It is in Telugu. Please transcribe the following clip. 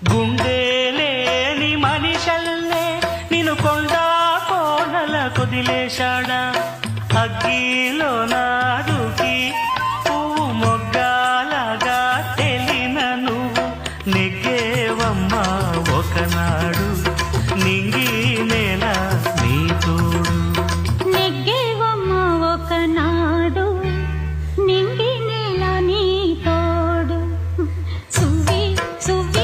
గుండె లేని మనిషల్లే నిన్ను కొండా కోనల కొదిలేశాడా అగ్గిలో నాదుకి పువ్వు మొగ్గాలగా తెలిన నువ్వు నెగ్గేవమ్మా ఒకనాడు నింగి